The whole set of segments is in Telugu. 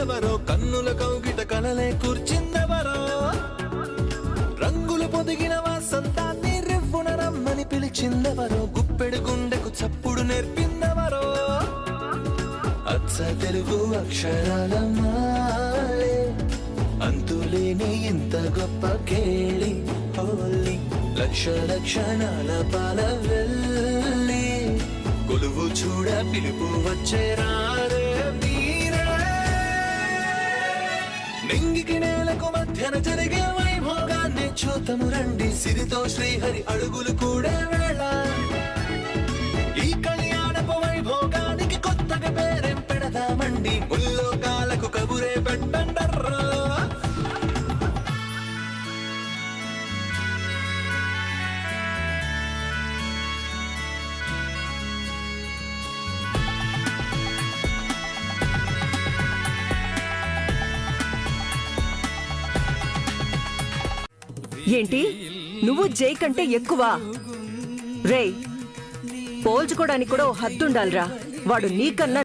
తెచ్చిందెవరో కన్నుల కౌగిట కలలే కూర్చిందెవరో రంగులు పొదిగిన వాసంతాన్ని రివ్వున రమ్మని పిలిచిందెవరో గుప్పెడు గుండెకు చప్పుడు నేర్పిందెవరో అచ్చ తెలుగు అక్షరాల మాలే అంతులేని ఇంత గొప్ప కేళి హోలీ లక్ష లక్షణాల పాల వెళ్ళి కొలువు చూడ పిలుపు వచ్చేరారే మీరే నింగికి నేలకు మధ్యన జరిగే వైభోగాన్ని చూతము రండి సిరితో శ్రీహరి అడుగులు కూడా వేళ ఈ కళ్యాణపు వైభోగానికి కొత్తగా పేరేం పెడదామండి ముల్లోకాలకు కబురే పెట్టండర్రా ఏంటి నువ్వు జై కంటే ఎక్కువ రేయ్ పోల్చుకోవడానికి కూడా ఓ హద్దుండాలిరా వాడు నీకన్నా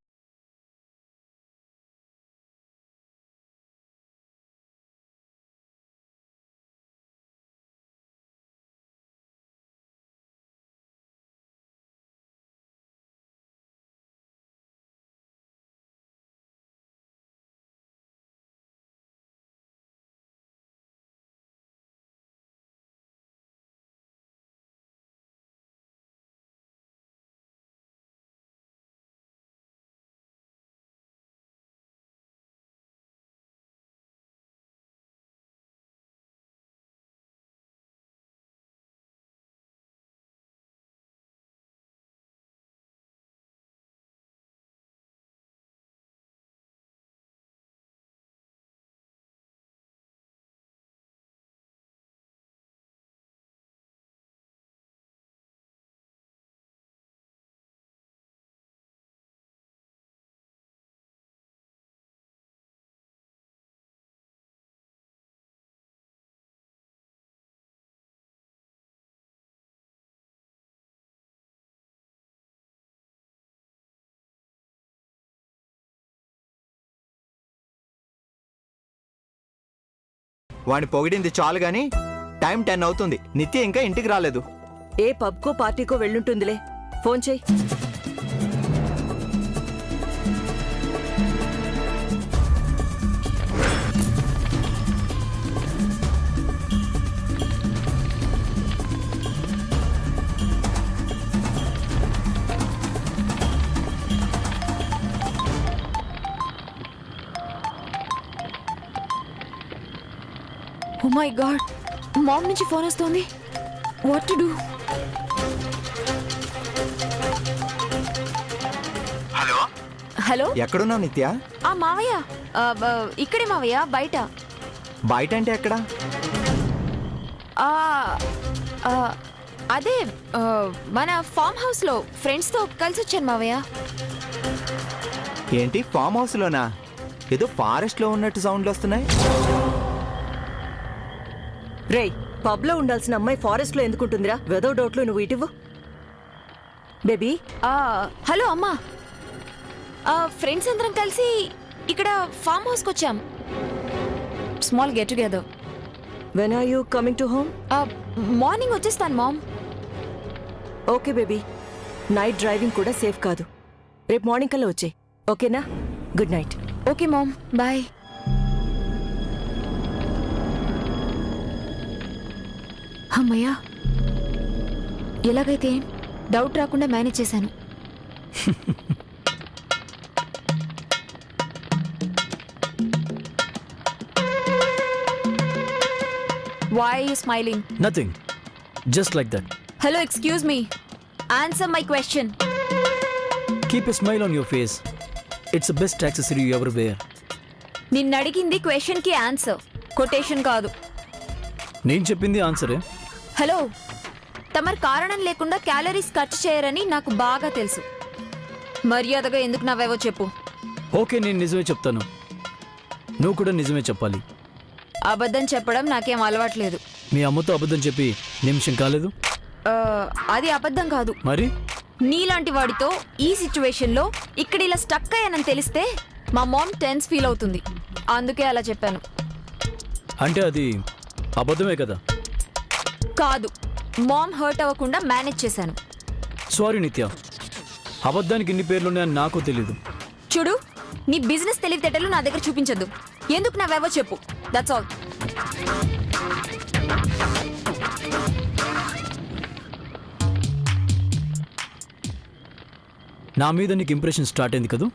వాడిని పొగిడింది చాలు గాని టైం 10 అవుతుంది. నిత్య ఇంకా ఇంటికి రాలేదు. ఏ పబ్కో పార్టీకో వెళ్ళుంటుందిలే. ఫోన్ చెయ్యి. Oh my God! Mom నుంచి ఫోన్ వస్తుంది. What to do? Hello hello ఎక్కడున్నావు నిత్య? మావయ్య ఇక్కడే మావయ్య బయట. బయట అంటే ఎక్కడ? అదే మన ఫామ్ హౌస్ లో ఫ్రెండ్స్ తో కలిసి వచ్చాను మావయ్య. ఏంటి ఫామ్ హౌస్ లోనా? ఏదో ఫారెస్ట్ లో ఉన్నట్టు సౌండ్లు వస్తున్నాయి. రేయ్ పబ్ లో ఉండాల్సిన అమ్మాయి ఫారెస్ట్ లో ఎందుకుంటుందిరా? వెదో డౌట్లు నువ్వు ఇటివ్వు. బేబీ హలో అమ్మా, ఫ్రెండ్స్ అందరం కలిసి ఇక్కడ ఫామ్ హౌస్కి వచ్చాం. Small get together. When are you coming to home? Morning వచ్చేస్తాను mom. Okay baby, night driving కూడా సేఫ్ కాదు. రేపు మార్నింగ్ కల్లా వచ్చే, ఓకేనా? Good night. Okay mom, bye. అమ్మయ్యా, ఎలాగైతే డౌట్ రాకుండా మేనేజ్ చేశాను. Why are you smiling? Nothing. Just like that. Hello, excuse me. Answer my question. Keep a smile on your face. It's the best accessory you ever wear. నిన్ను అడిగింది క్వశ్చన్ కి ఆన్సర్, కొటేషన్ కాదు. నేను చెప్పింది ఆన్సరే. హలో, తమరు కారణం లేకుండా క్యాలరీస్ ఖర్చు చేయరని నాకు బాగా తెలుసు. మర్యాదగా ఎందుకు నవ్వేవో చెప్పు. ఓకే, నేను నిజమే చెప్తాను. నువ్వు కూడా నిజమే చెప్పాలి. అబద్ధం చెప్పడం నాకేం అలవాట్లేదు. మీ అమ్మతో అబద్ధం చెప్పి నిమిషం కాలేదు. అది అబద్ధం కాదు. మరి నీలాంటి వాడితో ఈ సిచ్యువేషన్ లో ఇక్కడ ఇలా స్టక్ అయ్యానని తెలిస్తే మా మామ్ టెన్స్ ఫీల్ అవుతుంది, అందుకే అలా చెప్పాను. అంటే అది అబద్ధమే కదా? కాదు, మామ్ హర్ట్ అవ్వకుండా మేనేజ్ చేశాను. సారీ నిత్య, అబద్ధానికి ఇన్ని పేర్లున్నాయని నాకు తెలీదు. చూడు, నీ బిజినెస్ తెలివితేటలు నా దగ్గర చూపించద్దు. ఎందుకు నావేవో చెప్పు, దట్స్ ఆల్. నా మీద నీకు ఇంప్రెషన్ స్టార్ట్ అయింది కదా?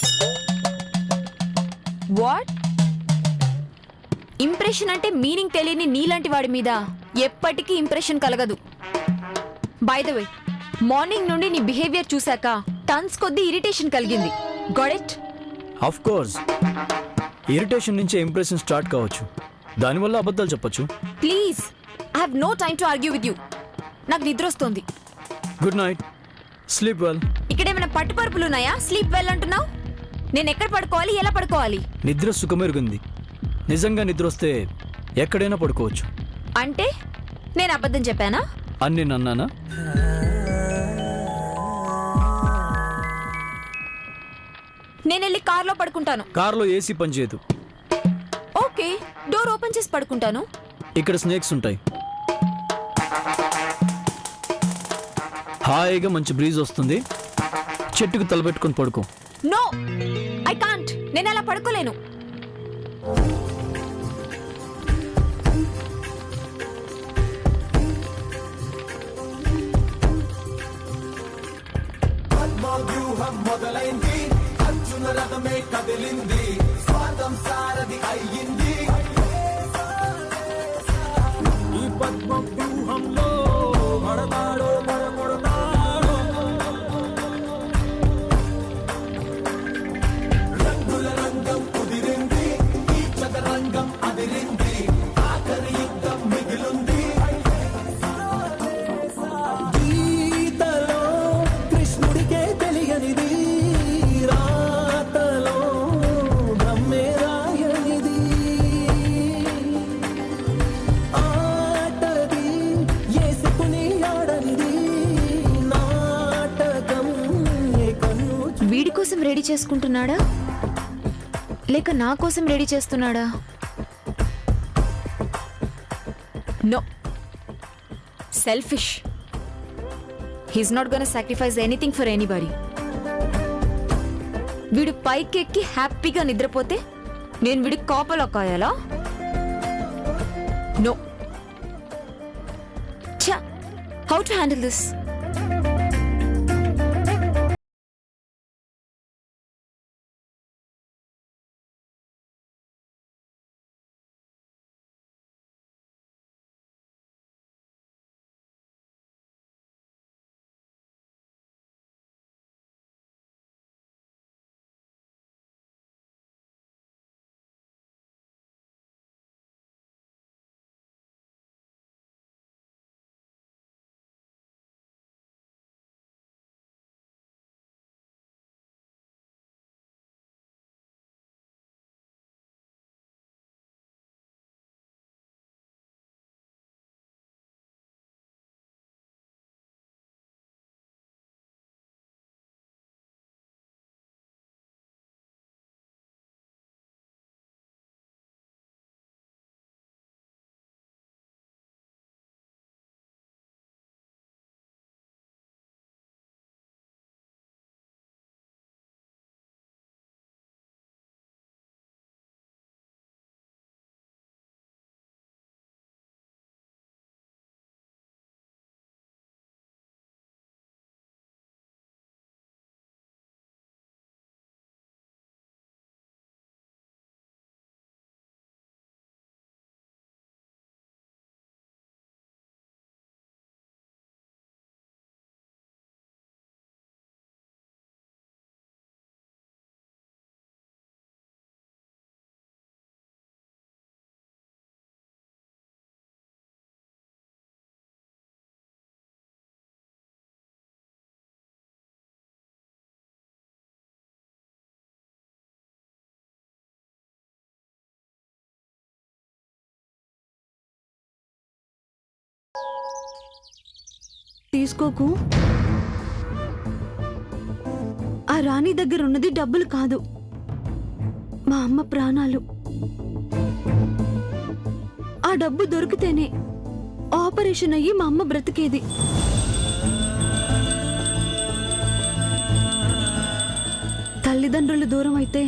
వాట్? ఇంప్రెషన్ అంటే మీనింగ్ తెలియని నీలాంటి వాడి మీద ఎప్పటికీ ఇంప్రెషన్ కలగదు. బై ద వే, మార్నింగ్ నుండి నీ బిహేవియర్ చూశాక టన్స్ కొద్దీ ఇరిటేషన్ కలిగింది. Got it? Of course, irritation నుంచే ఇంప్రెషన్ స్టార్ట్ కావచ్చు, దానివల్ల అబద్ధాలు చెప్పొచ్చు. Please, I have no time to argue with you. నాకు నిద్ర వస్తుంది. Good night, sleep well. ఇక్కడేమైనా పట్టుపరుపులు ఉన్నాయా? స్లీప్ వెల్ అంటున్నావు? నేను ఎక్కడ పడుకోవాలి, ఎలా పడుకోవాలి? నిద్ర సుఖమెరుగుంది. నిజంగా నిద్ర వస్తే ఎక్కడైనా పడుకోవచ్చు. అంటే నేను అబద్ధం చెప్పానా? అన్ని నన్నానా? నేను వెళ్ళి కార్లో పడుకుంటాను. కార్లో ఏసీ పనిచేయదు. ఓకే, డోర్ ఓపెన్ చేసి పడుకుంటాను. ఇక్కడ స్నేక్స్ ఉంటాయి. హాయిగా మంచి బ్రీజ్ వస్తుంది, చెట్టుకు తలబెట్టుకొని పడుకో. No, I can't. నేను అలా పడుకోలేను. వ్యూహం మొదలైంది, అర్జున రథమే కదిలింది, స్వాతం సారథి అయ్యింది. ఈ పద్మ వ్యూహంలో మడతాడో మడమొడతాడో, రంగుల రంగం కుదిరింది, ఈ చదరంగం అదిరింది, ఆఖరి యుద్ధం మిగిలింది. గీతలో కృష్ణుడికే తెలియనిది, రాతలో బ్రహ్మే రాయనిది, ఆటది యేసుకుని ఆడనిది, నాటకం ఏ కన్ను. వీడి కోసం రెడీ చేసుకుంటున్నాడా లేక నా కోసం రెడీ చేస్తున్నాడా? No, selfish. He's not gonna sacrifice anything for anybody. వీడు పైకెక్కి హ్యాపీగా నిద్రపోతే నేను వీడికి కాపలా కాయాలా? నో. ఛా, హౌ టు హ్యాండిల్ దిస్? తీసుకోకు. ఆ రాణి దగ్గర ఉన్నది డబ్బులు కాదు, మా అమ్మ ప్రాణాలు. ఆ డబ్బు దొరికితేనే ఆపరేషన్ అయ్యి మా అమ్మ బ్రతికేది. తల్లిదండ్రులు దూరం అయితే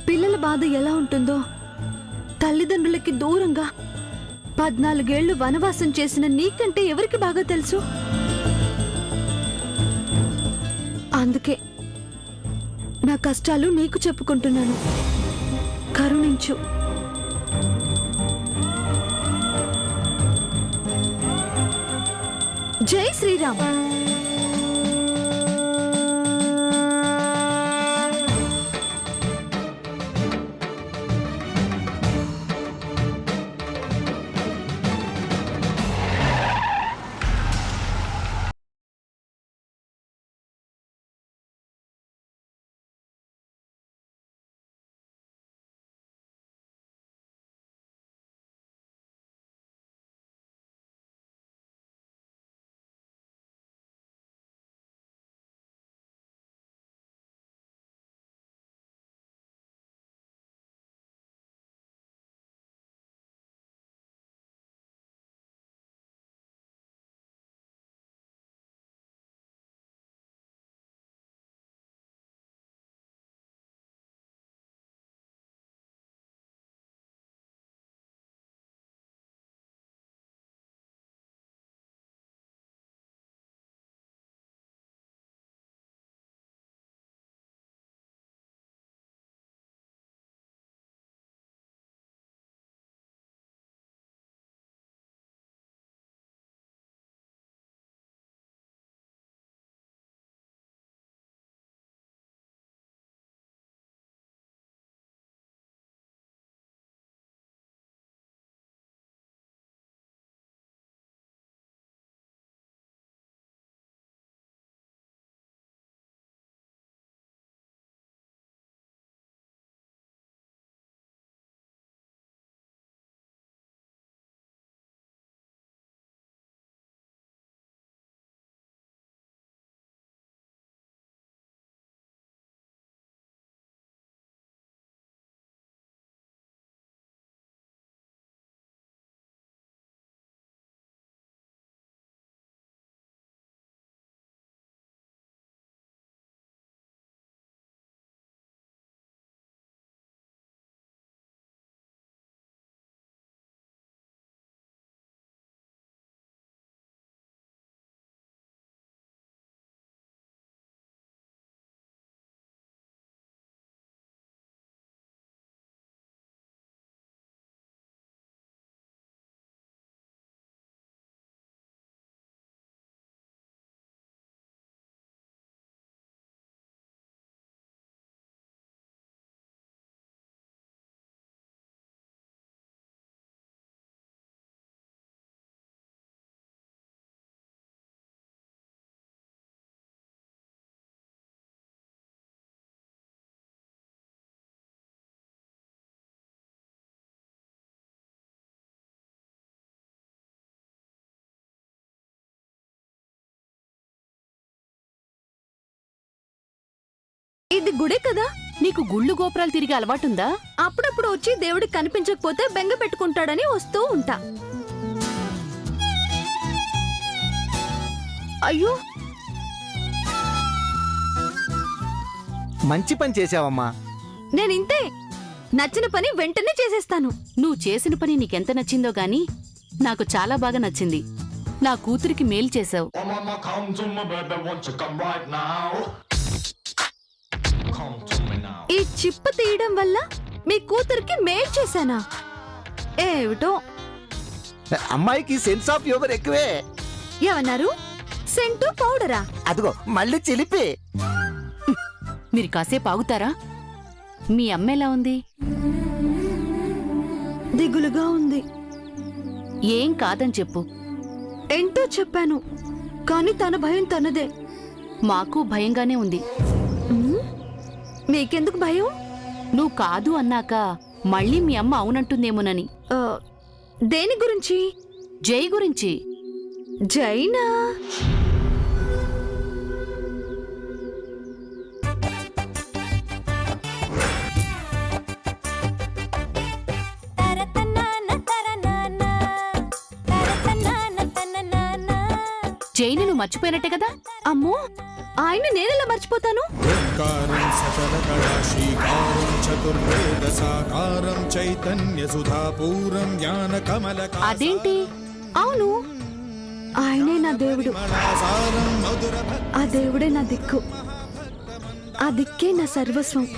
పిల్లల బాధ ఎలా ఉంటుందో తల్లిదండ్రులకి దూరంగా 14 ఏళ్లు వనవాసం చేసిన నీకంటే ఎవరికి బాగా తెలుసు? అందుకే నా కష్టాలు నీకు చెప్పుకుంటున్నాను. కరుణించు. జై శ్రీరామ్. ఇది గుడే కదా? నీకు గుళ్ళు గోపురాలు తిరిగే అలవాటుందా? అప్పుడప్పుడు వచ్చి దేవుడికి కనిపించకపోతే బెంగ పెట్టుకుంటాడని వస్తూ ఉంటా. అయ్యో, మంచి పని చేసావమ్మా. నేనింతే. నచ్చిన పని వెంటనే చేసేస్తాను. నువ్వు చేసిన పని నీకెంత నచ్చిందో గాని నాకు చాలా బాగా నచ్చింది. నా కూతురికి మేలు చేశావు. ఈ చిప్ప తీయడం వల్ల మీ కూతురికి మేలు చేశానా? ఏమిటో, అమ్మాయికి సెన్స్ ఆఫ్ హ్యూమర్ ఎక్కువే. ఏమన్నారు? సెంటు పౌడరా? అదిగో మళ్ళీ చిలిపి. మీరు కాసేపు ఆగుతారా? మీ అమ్మ ఎలా ఉంది? దిగులుగా ఉంది. ఏం కాదని చెప్పు. ఏంటో చెప్పాను, కానీ తన భయం తనదే. మాకు భయంగానే ఉంది. మీకెందుకు భయం? నువ్వు కాదు అన్నాక మళ్ళీ మీ అమ్మ అవునంటుందేమోనని. దేని గురించి? జై గురించి. జైనా? జైని నువ్వు మర్చిపోయినట్టే కదా. అమ్మో, ఆయన నేనెలా మర్చిపోతాను? ఓంకారం సకల కళా శ్రీకారం చతుర్వేద సాకారం చైతన్య సుధాపూరం జ్ఞాన కమల అదేంటి? అవును, ఆయనే నా దేవుడు. మధుర ఆ దేవుడే నా దిక్కు, ఆ దిక్కే నా సర్వస్వం.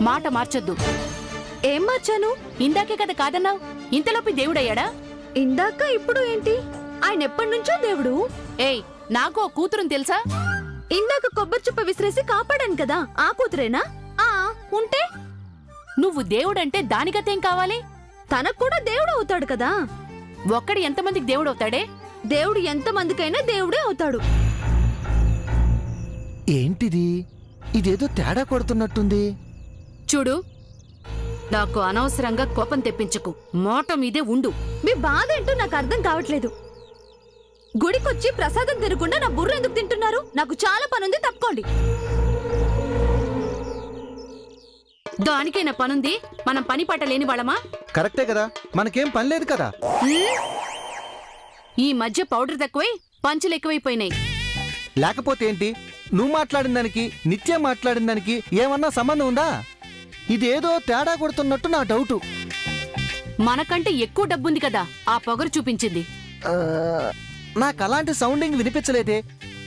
మాట మార్చొద్దు. ఏం మార్చాను? ఇందాకే కదా కాదన్నావు, ఇంతలోపి దేవుడయ్యాడా? ఇందాక ఇప్పుడు ఏంటి? ఆయన ఎప్పటి నుంచో దేవుడు. ఏయ్, నాకు ఓ కూతురుని తెలుసా? ఇందాక కొబ్బరి చుప్ప విసిరేసి కాపాడాను కదా, ఆ కూతురేనా? ఆ ఉంటే నువ్వు దేవుడంటే దానికతేం కావాలి? తనకు కూడా దేవుడు అవుతాడు కదా. ఒక్కడి ఎంతమందికి దేవుడవుతాడే? దేవుడు ఎంతమందికైనా దేవుడే అవుతాడు. ఏంటిది? ఇదేదో తేడా కొడుతున్నట్టుంది. చూడు, నాకు అనవసరంగా కోపం తెప్పించకు. మాట మీదే ఉండు. మీ బాధ ఏంటో నాకు అర్థం కావట్లేదు. గుడికొచ్చి ప్రసాదం తినకుండా నా బుర్ర ఎందుకు తింటున్నారు? నాకు చాలా పనుంది, తప్పుకోండి. దానికైనా పనుంది, మనం పని పాట లేని వాళ్ళమా? కరెక్టే కదా, మనకేం పని లేదు కదా. ఈ మధ్య పౌడర్ తక్కువై పంచులు ఎక్కువైపోయినాయి. లేకపోతే ఏంటి? నువ్వు మాట్లాడిన దానికి నిత్య మాట్లాడిన దానికి ఏమన్నా సంబంధం ఉందా? ఇదేదో తేడా కొడుతున్నట్టు నా డౌటు. మనకంటే ఎక్కువ డబ్బుంది కదా, ఆ పొగరు చూపించింది. నాకు అలాంటి సౌండింగ్ వినిపించలేదే.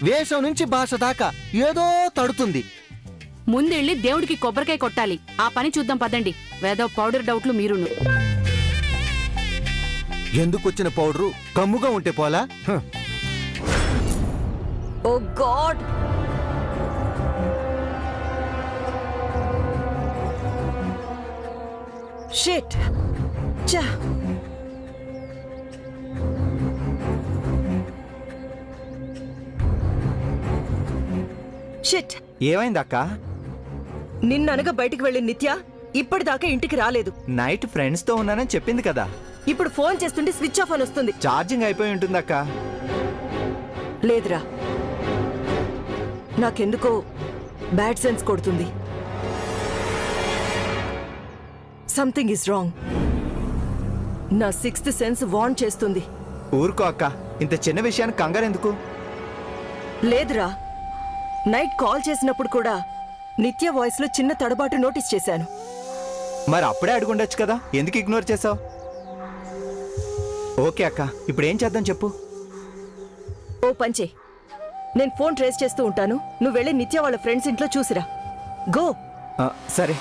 వేషం నుంచి భాష దాకా ఏదో తడుతుంది. ముందెళ్ళి దేవుడికి కొబ్బరికాయ కొట్టాలి. ఆ పని చూద్దాం పదండి. వేదో పౌడర్ డౌట్లు మీరును. ఎందుకొచ్చిన పౌడరు కమ్ముగా ఉంటే పోలా? ఓ గాడ్, షిట్. చా, షిట్. ఏమైందక్క? నిన్ననగా బయటికి వెళ్ళిన నిత్య ఇప్పటిదాకా ఇంటికి రాలేదు. నైట్ ఫ్రెండ్స్ తో ఉన్నానని చెప్పింది కదా. ఇప్పుడు ఫోన్ చేస్తుంటే స్విచ్ ఆఫ్ అని వస్తుంది. ఛార్జింగ్ అయిపోయి ఉంటుందక్క. లేదురా, నాకెందుకో బ్యాడ్ సెన్స్ కొడుతుంది. Something is wrong. నా సిక్స్త్ సెన్స్ వార్న్ చేస్తుంది. ఊరుకో అక్క, ఇంత చిన్న విషయానికి కంగారెందుకు? లేదురా, నైట్ కాల్ చేసినప్పుడు కూడా నిత్య వాయిస్ లో చిన్న తడబాటు నోటీస్ చేశాను. మరి అప్పుడే అడుగుండొచ్చు కదా, ఎందుకు ఇగ్నోర్ చేసావు? ఓకే అక్క, ఇప్పుడు ఏం చేద్దాం చెప్పు. ఓ పంచే, నేను ఫోన్ ట్రేస్ చేస్తూ ఉంటాను, నువ్వు వెళ్ళి నిత్య వాళ్ళ ఫ్రెండ్స్ ఇంట్లో చూసిరా. గో. సరే.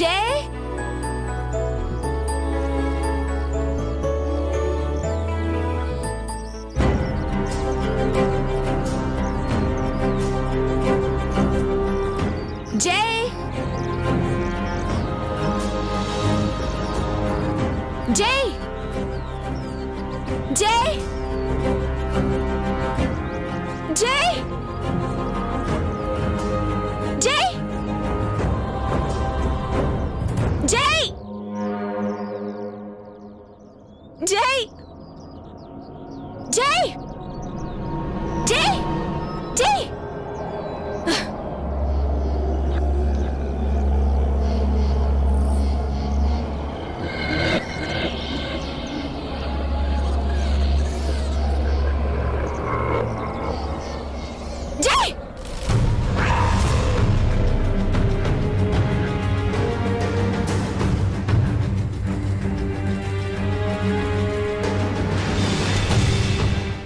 జై, జై, జై, జై, జై, జై, జై, జై, జై, జై.